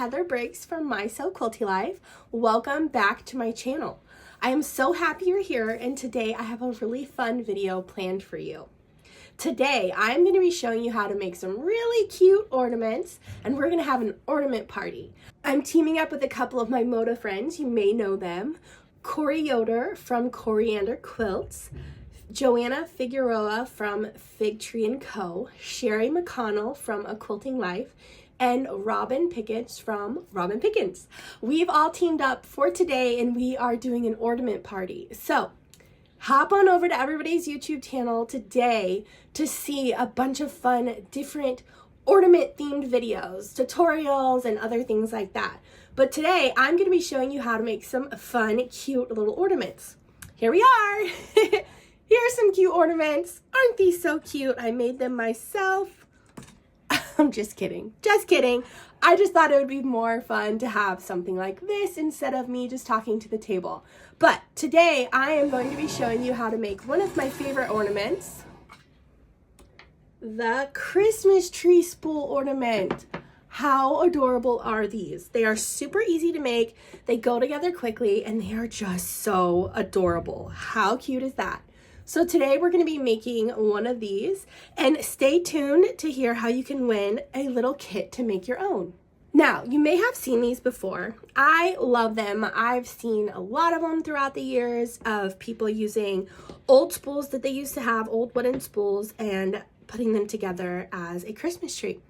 Heather Briggs from My So Quilty Life. Welcome back to my channel. I am so happy you're here, and today I have a really fun video planned for you. Today I'm going to be showing you how to make some really cute ornaments, and we're going to have an ornament party. I'm teaming up with a couple of my Moda friends. You may know them. Corey Yoder from Coriander Quilts, Joanna Figueroa from Fig Tree & Co., Sherry McConnell from A Quilting Life, and Robin Pickens from Robin Pickens. We've all teamed up for today and we are doing an ornament party. So hop on over to everybody's YouTube channel today to see a bunch of fun, different ornament themed videos, tutorials, and other things like that. But today I'm going to be showing you how to make some fun, cute little ornaments. Here we are. Here's some cute ornaments. Aren't these so cute? I made them myself. I'm just kidding. Just kidding. I just thought it would be more fun to have something like this instead of me just talking to the table. But today I am going to be showing you how to make one of my favorite ornaments, the Christmas tree spool ornament. How adorable are these? They are super easy to make. They go together quickly and they are just so adorable. How cute is that? So today we're going to be making one of these, and stay tuned to hear how you can win a little kit to make your own. Now, you may have seen these before. I love them. I've seen a lot of them throughout the years of people using old spools that they used to have, old wooden spools, and putting them together as a Christmas tree.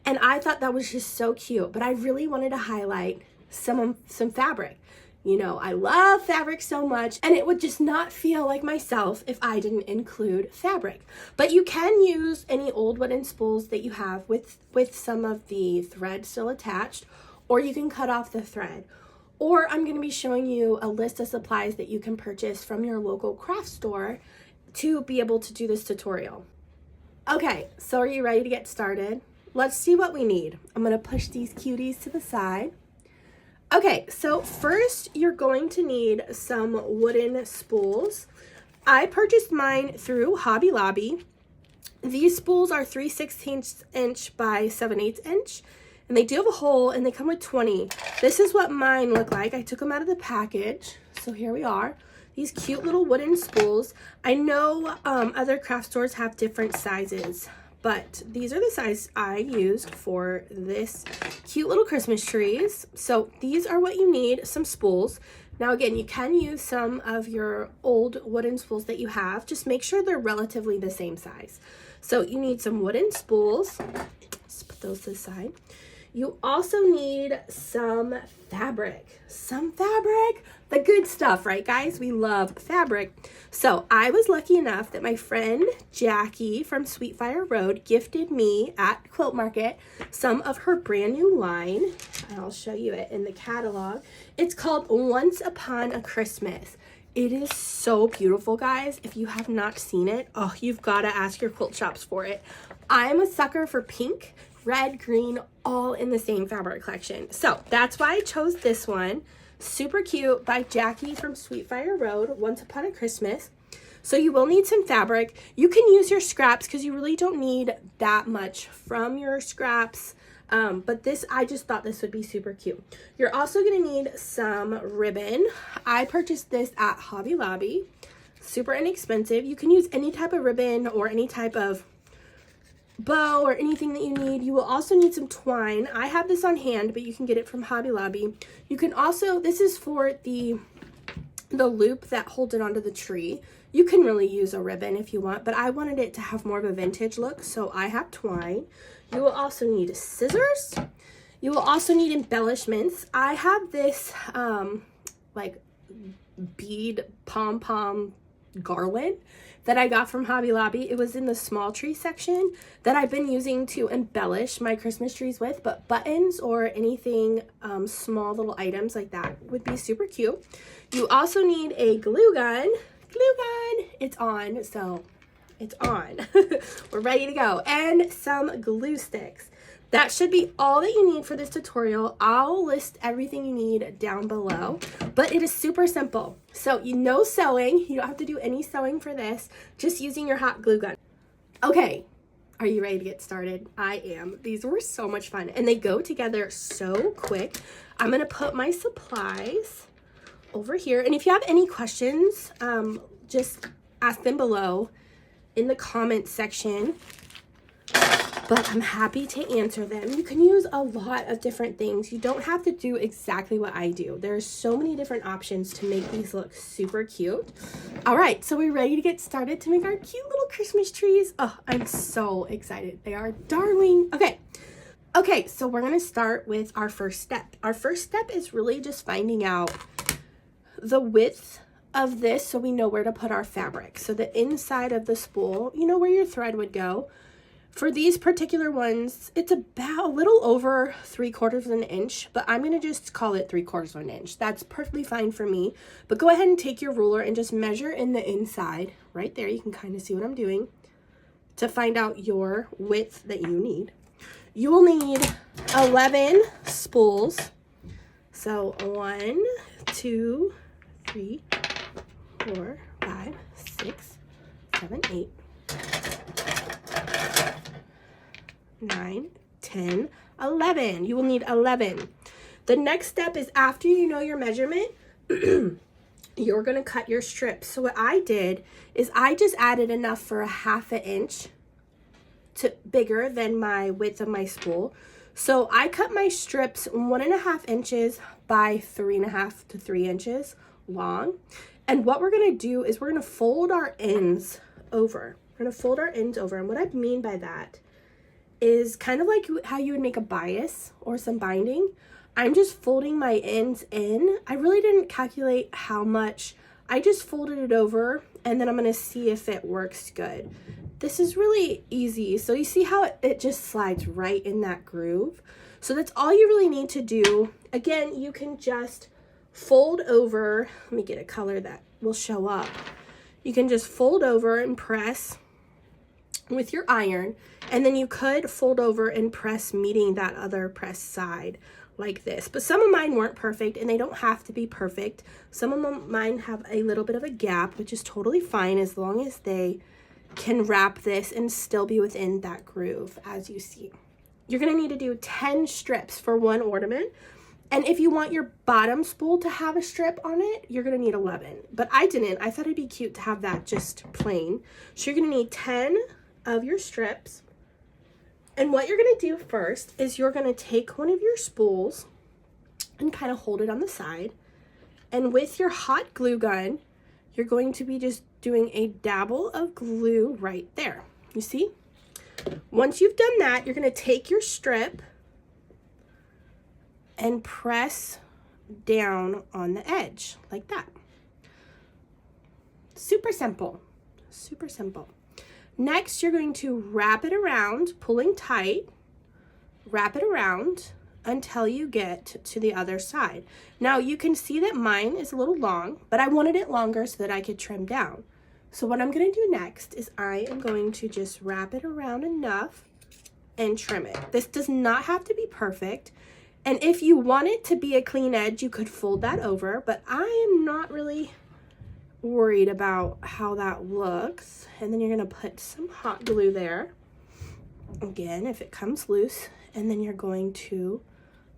And I thought that was just so cute, but I really wanted to highlight some fabric. You know, I love fabric so much, and it would just not feel like myself if I didn't include fabric. But you can use any old wooden spools that you have with some of the thread still attached, or you can cut off the thread. Or I'm going to be showing you a list of supplies that you can purchase from your local craft store to be able to do this tutorial. Okay, so are you ready to get started? Let's see what we need. I'm going to push these cuties to the side. Okay, so first you're going to need some wooden spools. I purchased mine through Hobby Lobby. These spools are 3/16 inch by 7/8 inch, and they do have a hole, and they come with 20. This is what mine look like. I took them out of the package, so here we are. These cute little wooden spools. I know other craft stores have different sizes, but these are the size I used for this cute little Christmas trees. So these are what you need, some spools. Now again, you can use some of your old wooden spools that you have. Just make sure they're relatively the same size. So you need some wooden spools. Let's put those to the side. You also need some fabric. Some fabric. The good stuff, right guys? We love fabric. So I was lucky enough that my friend Jackie from Sweetfire Road gifted me at Quilt Market some of her brand new line. I'll show you it in the catalog. It's called Once Upon a Christmas. It is so beautiful, guys. If you have not seen it, oh, you've got to ask your quilt shops for it. I'm a sucker for pink, red, green, all in the same fabric collection. So that's why I chose this one. Super cute, by Jackie from Sweetfire Road, Once Upon a Christmas. So you will need some fabric. You can use your scraps because you really don't need that much from your scraps. But this, I just thought this would be super cute. You're also going to need some ribbon. I purchased this at Hobby Lobby. Super inexpensive. You can use any type of ribbon or any type of bow or anything that you need. You will also need some twine. I have this on hand, but you can get it from Hobby Lobby. You can also, this is for the loop that holds it onto the tree. You can really use a ribbon if you want, but I wanted it to have more of a vintage look, so I have twine. You will also need scissors. You will also need embellishments. I have this like bead pom-pom garland that I got from Hobby Lobby. It was in the small tree section that I've been using to embellish my Christmas trees with, but buttons or anything small little items like that would be super cute. You also need a glue gun. Glue gun, it's on, so it's on. We're ready to go. And some glue sticks. That should be all that you need for this tutorial. I'll list everything you need down below, but it is super simple. So you know sewing, you don't have to do any sewing for this, just using your hot glue gun. Okay, Are you ready to get started? I am. These were so much fun and they go together so quick. I'm going to put my supplies over here. And if you have any questions, just ask them below in the comment section. But I'm happy to answer them. You can use a lot of different things. You don't have to do exactly what I do. There's so many different options to make these look super cute. All right, so we're ready to get started to make our cute little Christmas trees. Oh, I'm so excited. They are darling. Okay, so we're gonna start with our first step. Our first step is really just finding out the width of this so we know where to put our fabric. So the inside of the spool, you know where your thread would go. For these particular ones, it's about a little over 3/4 of an inch, but I'm going to just call it 3/4 of an inch. That's perfectly fine for me. But go ahead and take your ruler and just measure in the inside. Right there, you can kind of see what I'm doing to find out your width that you need. You will need 11 spools. So 1, 2, 3, 4, 5, 6, 7, 8. 9, 10, 11. You will need 11. The next step is after you know your measurement, you're going to cut your strips. So what I did is I just added enough for a 1/2 inch to bigger than my width of my spool. So I cut my strips 1.5 inches by 3.5 to 3 inches long. And what we're going to do is we're going to fold our ends over. We're going to fold our ends over. And what I mean by that is kind of like how you would make a bias or some binding. I'm just folding my ends in. I really didn't calculate how much. I just folded it over and then I'm gonna see if it works good. This is really easy. So you see how it just slides right in that groove. So that's all you really need to do. Again, you can just fold over. Let me get a color that will show up. You can just fold over and press with your iron, and then you could fold over and press meeting that other press side like this. But some of mine weren't perfect, and they don't have to be perfect. Some of mine have a little bit of a gap, which is totally fine as long as they can wrap this and still be within that groove. As you see, you're going to need to do 10 strips for one ornament. And if you want your bottom spool to have a strip on it, you're going to need 11. But I didn't. I thought it'd be cute to have that just plain. So you're going to need 10 of your strips. And what you're going to do first is you're going to take one of your spools and kind of hold it on the side. And with your hot glue gun, you're going to be just doing a dabble of glue right there. You see? Once you've done that, you're going to take your strip and press down on the edge like that. Super simple. Super simple. Next, you're going to wrap it around, pulling tight, wrap it around until you get to the other side. Now, you can see that mine is a little long, but I wanted it longer so that I could trim down. So what I'm going to do next is I am going to just wrap it around enough and trim it. This does not have to be perfect. And if you want it to be a clean edge, you could fold that over, but I am not really worried about how that looks. And then you're going to put some hot glue there again if it comes loose, and then you're going to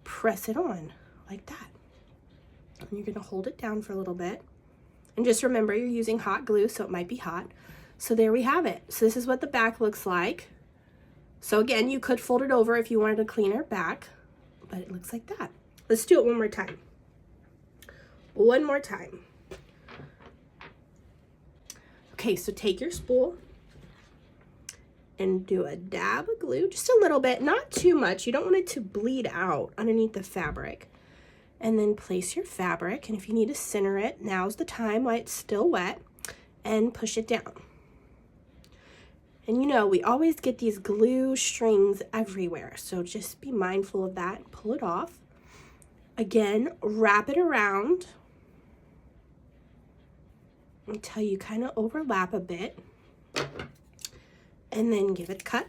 press it on like that, and you're going to hold it down for a little bit. And just remember, you're using hot glue, so it might be hot. So there we have it. So this is what the back looks like. So again, you could fold it over if you wanted a cleaner back, but it looks like that. Let's do it one more time. One more time. Okay, so take your spool and do a dab of glue, just a little bit, not too much. You don't want it to bleed out underneath the fabric. And then place your fabric, and if you need to center it, now's the time while it's still wet, and push it down. And you know, we always get these glue strings everywhere, so just be mindful of that. Pull it off. Again, wrap it around until you kind of overlap a bit, and then give it a cut,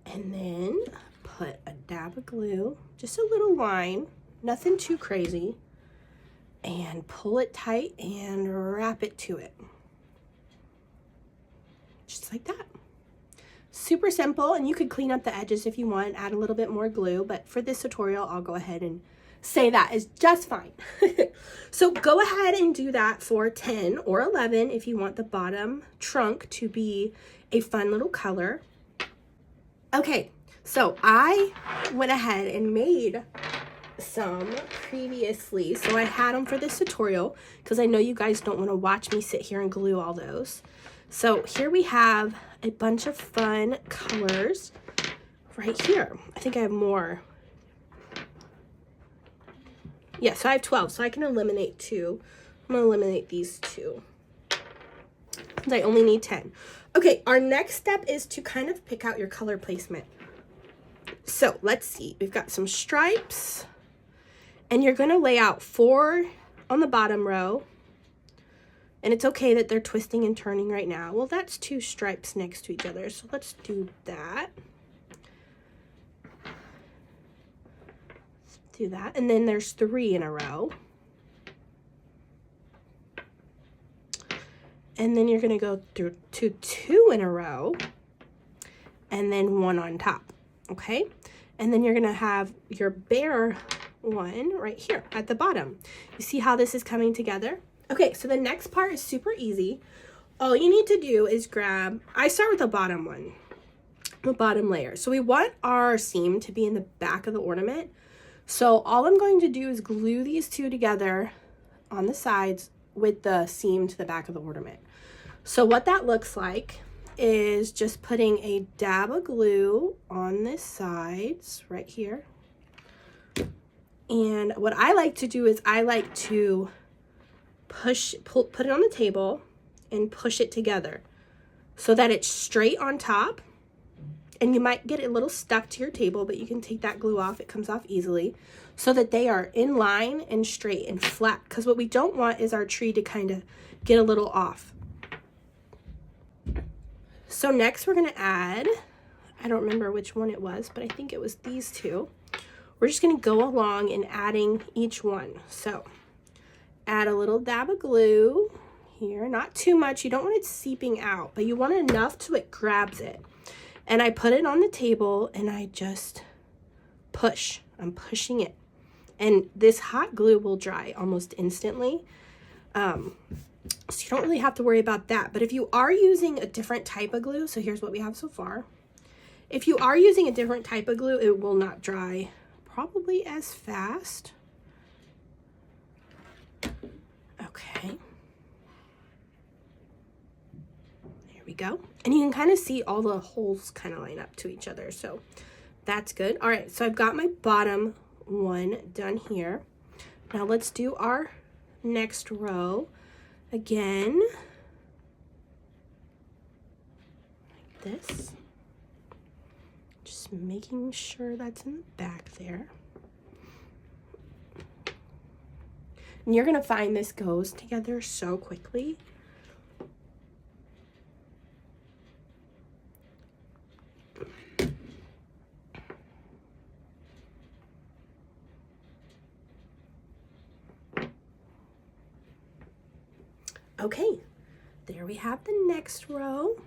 and then put a dab of glue, just a little line, nothing too crazy, and pull it tight and wrap it to it, just like that. Super simple, and you could clean up the edges if you want, add a little bit more glue, but for this tutorial, I'll go ahead and say that is just fine. So go ahead and do that for 10 or 11 if you want the bottom trunk to be a fun little color. Okay, so I went ahead and made some previously, so I had them for this tutorial because I know you guys don't want to watch me sit here and glue all those. So here we have a bunch of fun colors right here. I think I have more. Yeah, so I have 12, so I can eliminate 2. I'm going to eliminate these 2 because I only need 10. Okay, our next step is to kind of pick out your color placement. So let's see. We've got some stripes, and you're going to lay out 4 on the bottom row. And it's okay that they're twisting and turning right now. Well, that's 2 stripes next to each other, so let's do that. Let's do that. And then there's 3 in a row. And then you're going to go through to 2 in a row, and then 1 on top, okay? And then you're going to have your bare one right here at the bottom. You see how this is coming together? Okay, so the next part is super easy. All you need to do is grab, I start with the bottom one, the bottom layer. So we want our seam to be in the back of the ornament. So all I'm going to do is glue these 2 together on the sides with the seam to the back of the ornament. So what that looks like is just putting a dab of glue on the sides right here. And what I like to do is I like to put it on the table and push it together so that it's straight on top. And you might get it a little stuck to your table, but you can take that glue off. It comes off easily so that they are in line and straight and flat, because what we don't want is our tree to kind of get a little off. So next we're going to add, I don't remember which one it was, but I think it was these 2. We're just going to go along and adding each one. So add a little dab of glue here, not too much. You don't want it seeping out, but you want enough so it grabs it. And I put it on the table and I just push. I'm pushing it. And this hot glue will dry almost instantly. So you don't really have to worry about that. But if you are using a different type of glue, so here's what we have so far. If you are using a different type of glue, it will not dry probably as fast. Okay. There we go. And you can kind of see all the holes kind of line up to each other. So that's good. All right. So I've got my bottom one done here. Now let's do our next row again. Like this. Just making sure that's in the back there. And you're going to find this goes together so quickly. Okay, there we have the next row.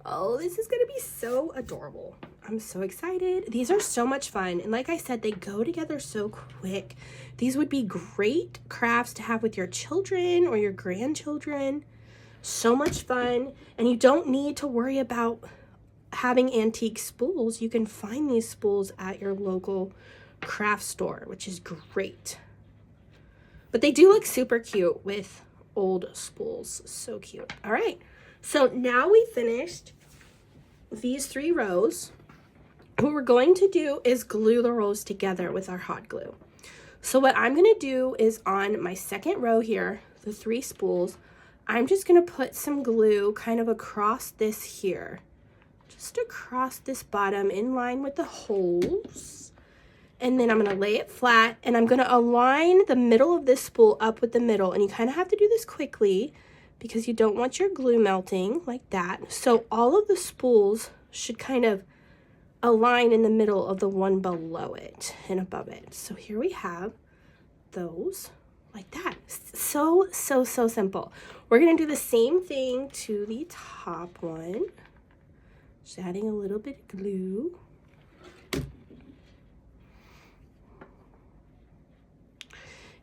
Oh, this is going to be so adorable. I'm so excited. These are so much fun. And like I said, they go together so quick. These would be great crafts to have with your children or your grandchildren. So much fun. And you don't need to worry about having antique spools. You can find these spools at your local craft store, which is great. But they do look super cute with old spools. So cute. All right. So now we finished these 3 rows. What we're going to do is glue the rows together with our hot glue. So what I'm going to do is on my second row here, the 3 spools, I'm just going to put some glue kind of across this here, just across this bottom in line with the holes. And then I'm going to lay it flat and I'm going to align the middle of this spool up with the middle. And you kind of have to do this quickly because you don't want your glue melting like that. So all of the spools should kind of align in the middle of the one below it and above it. So here we have those like that. So simple. We're going to do the same thing to the top one. Just adding a little bit of glue.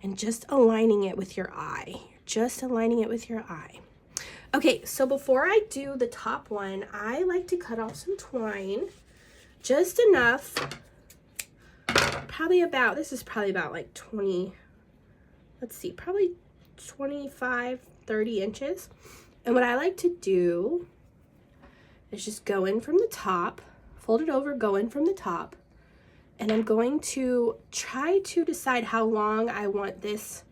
And just aligning it with your eye. Just aligning it with your eye. Okay, so before I do the top one, I like to cut off some twine. Just enough. This is probably about like 20, let's see, probably 25, 30 inches. And what I like to do is just go in from the top, fold it over, go in from the top. And I'm going to try to decide how long I want this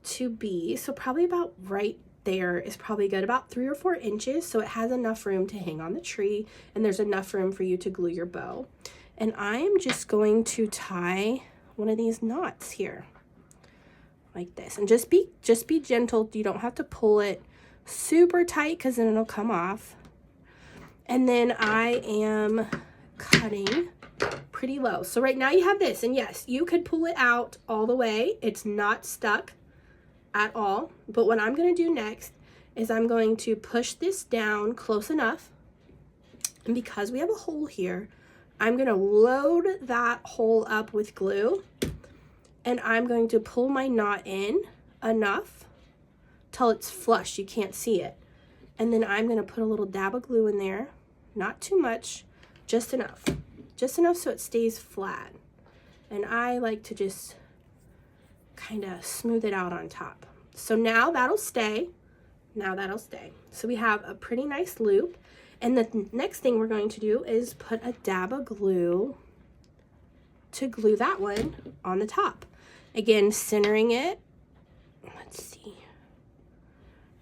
to be. So probably about right there is probably good, about 3 or 4 inches. So it has enough room to hang on the tree and there's enough room for you to glue your bow. And I am just going to tie one of these knots here like this. And just be gentle. You don't have to pull it super tight because then it'll come off. And then I am cutting pretty low. So right now you have this, and yes, you could pull it out all the way. It's not stuck at all. But what I'm going to do next is I'm going to push this down close enough. And because we have a hole here, I'm going to load that hole up with glue. And I'm going to pull my knot in enough till it's flush. You can't see it. And then I'm going to put a little dab of glue in there. Not too much, just enough. Just enough so it stays flat. And I like to just kind of smooth it out on top. So now that'll stay. Now that'll stay. So we have a pretty nice loop. And the next thing we're going to do is put a dab of glue to glue that one on the top. Again, centering it. Let's see.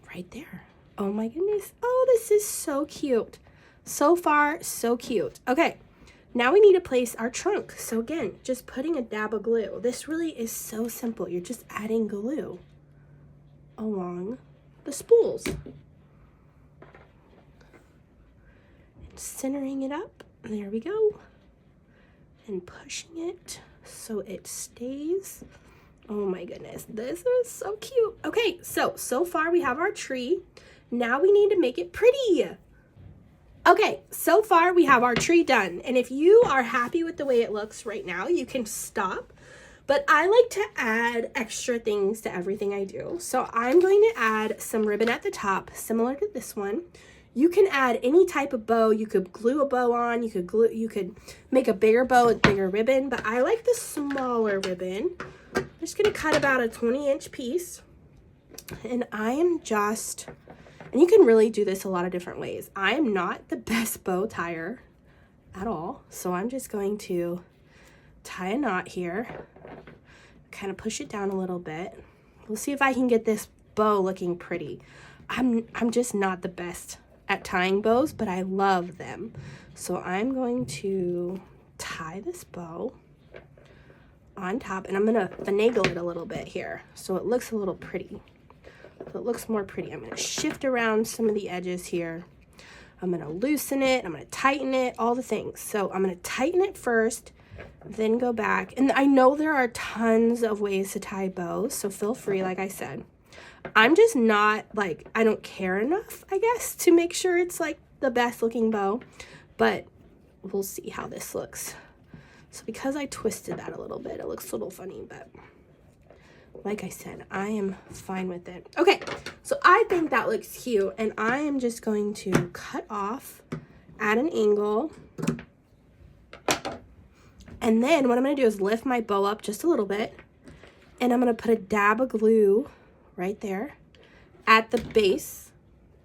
Right there. Oh my goodness. Oh, this is so cute. So far, so cute. Okay, now we need to place our trunk. So again, just putting a dab of glue. This really is so simple. You're just adding glue along the spools. And centering it up. There we go. And pushing it so it stays. Oh my goodness, this is so cute. Okay, so far we have our tree. Now we need to make it pretty. Okay, so far we have our tree done. And if you are happy with the way it looks right now, you can stop. But I like to add extra things to everything I do. So I'm going to add some ribbon at the top, similar to this one. You can add any type of bow. You could glue a bow on, you could make a bigger bow with bigger ribbon, but I like the smaller ribbon. I'm just gonna cut about a 20-inch piece. And I am just, and you can really do this a lot of different ways. I am not the best bow tire at all. So I'm just going to tie a knot here, kind of push it down a little bit. We'll see if I can get this bow looking pretty. I'm just not the best at tying bows, but I love them. So I'm going to tie this bow on top, and I'm gonna finagle it a little bit here so it looks a little pretty. So it looks more pretty. I'm gonna shift around some of the edges here. I'm gonna loosen it, I'm gonna tighten it, all the things. So I'm gonna tighten it first, then go back. And I know there are tons of ways to tie bows, so feel free, like I said. I'm just not, like, I don't care enough, I guess, to make sure it's like the best looking bow, but we'll see how this looks. So because I twisted that a little bit, it looks a little funny, but like I said, I am fine with it. Okay, so I think that looks cute, and I am just going to cut off at an angle. And then what I'm going to do is lift my bow up just a little bit, and I'm going to put a dab of glue right there at the base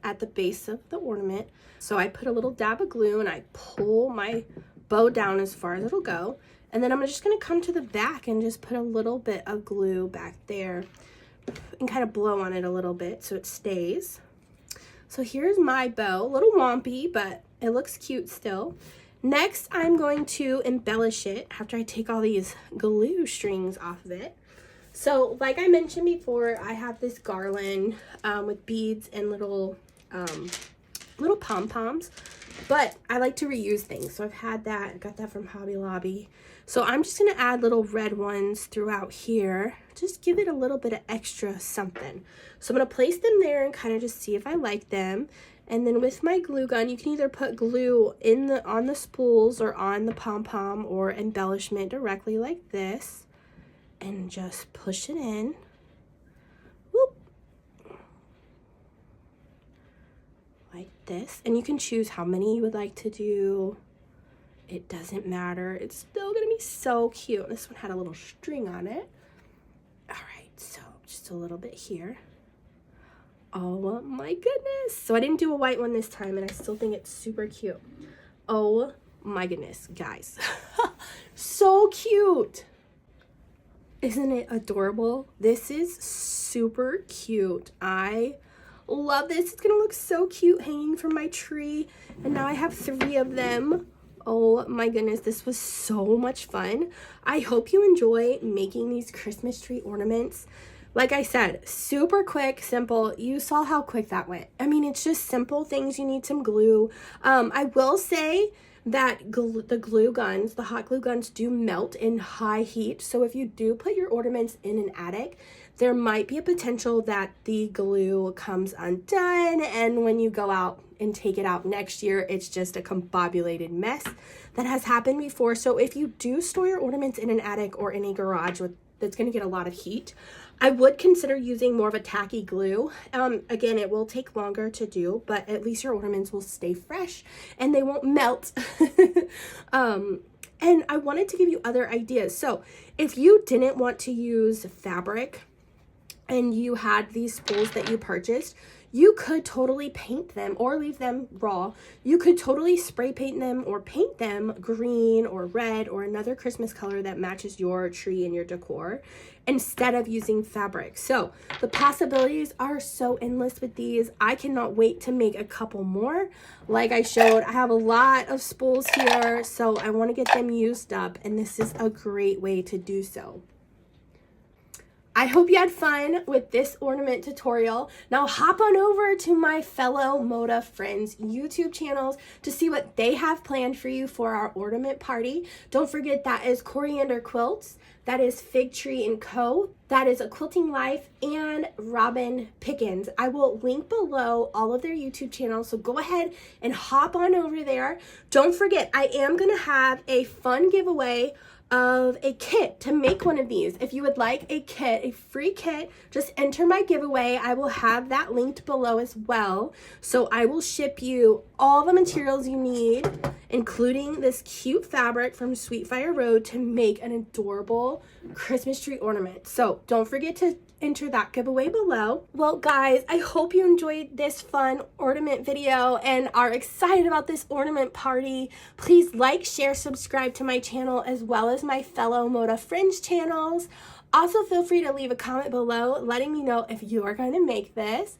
of the ornament. So I put a little dab of glue and I pull my bow down as far as it'll go. And then I'm just going to come to the back and just put a little bit of glue back there and kind of blow on it a little bit so it stays. So here's my bow, a little wompy, but it looks cute still. Next, I'm going to embellish it after I take all these glue strings off of it. So like I mentioned before, I have this garland with beads and little pom-poms. But I like to reuse things. So I've had that. I got that from Hobby Lobby. So I'm just going to add little red ones throughout here. Just give it a little bit of extra something. So I'm going to place them there and kind of just see if I like them. And then with my glue gun, you can either put glue on the spools or on the pom-pom or embellishment directly like this. And just push it in. Whoop. Like this. And you can choose how many you would like to do. It doesn't matter. It's still gonna be so cute. This one had a little string on it. All right, so just a little bit here. Oh my goodness. So I didn't do a white one this time, and I still think it's super cute. Oh my goodness, guys. So cute. Isn't it adorable? This is super cute. I love this. It's gonna look so cute hanging from my tree. And now I have 3 of them. Oh my goodness, this was so much fun. I hope you enjoy making these Christmas tree ornaments. Like I said, super quick, simple. You saw how quick that went. I mean, it's just simple things. You need some glue. I will say that the glue guns, the hot glue guns, do melt in high heat. So if you do put your ornaments in an attic, there might be a potential that the glue comes undone, and when you go out and take it out next year, it's just a combobulated mess. That has happened before. So if you do store your ornaments in an attic or in a garage that's going to get a lot of heat, I would consider using more of a tacky glue. Again, it will take longer to do, but at least your ornaments will stay fresh and they won't melt. And I wanted to give you other ideas. So if you didn't want to use fabric and you had these spools that you purchased, you could totally paint them or leave them raw. You could totally spray paint them or paint them green or red or another Christmas color that matches your tree and your decor instead of using fabric. So the possibilities are so endless with these. I cannot wait to make a couple more. Like I showed, I have a lot of spools here, so I want to get them used up, and this is a great way to do so. I hope you had fun with this ornament tutorial. Now hop on over to my fellow Moda friends' YouTube channels to see what they have planned for you for our ornament party. Don't forget, that is Coriander Quilts, that is Fig Tree & Co., that is A Quilting Life, and Robin Pickens. I will link below all of their YouTube channels, so go ahead and hop on over there. Don't forget, I am going to have a fun giveaway of a kit to make one of these. If you would like a kit, a free kit, just enter my giveaway. I will have that linked below as well. So I will ship you all the materials you need, including this cute fabric from Sweet Fire Road to make an adorable Christmas tree ornament. So don't forget to enter that giveaway below. Well guys, I hope you enjoyed this fun ornament video and are excited about this ornament party. Please like, share, subscribe to my channel as well as my fellow Moda friends channels. Also, feel free to leave a comment below letting me know if you are going to make this.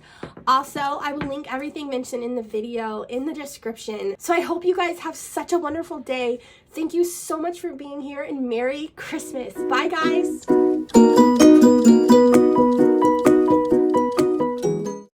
Also, I will link everything mentioned in the video in the description. So I hope you guys have such a wonderful day. Thank you so much for being here, and Merry Christmas. Bye guys.